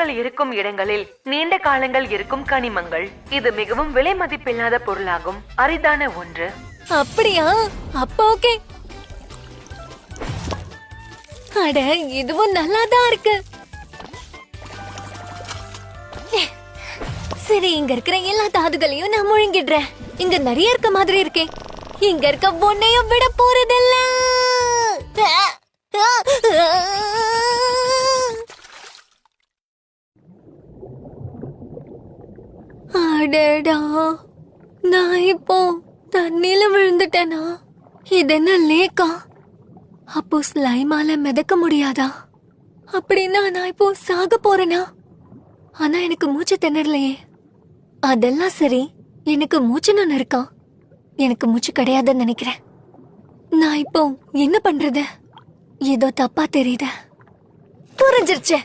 தாதுக்கள் இருக்கும் இடங்களில் நீண்ட காலங்கள் இருக்கும் கனிமங்கள். இது மிகவும் விலை மதிப்பில்லாத பொருளாகும், அரிதான ஒன்று. அப்படியா? அப்ப ஓகே. அட, இதுவும் நல்லாதான் இருக்கு. சரி, இங்க இருக்கிற எல்லா தாதுகளையும் நான் முழுங்கிடுறேன். இங்க நிறைய இருக்க மாதிரி இருக்கே. இங்க இருக்க ஒன்னையும் விட போறதில்ல. அடடா, நான் இப்போ தண்ணியில விழுந்துட்டேனா? இது என்ன லேக்கா? அப்போ ஸ்லைமால மிதக்க முடியாதா? அப்படின்னா நான் இப்போ சாக போறேனா? ஆனா எனக்கு மூச்சு திணறலையே. அதெல்லாம் சரி, எனக்கு மூச்சுன்னு இருக்கா? எனக்கு மூச்சு கிடையாதுன்னு நினைக்கிறேன். நான் இப்போ என்ன பண்றது? ஏதோ தப்பா தெரியுது. புரிஞ்சிருச்சு.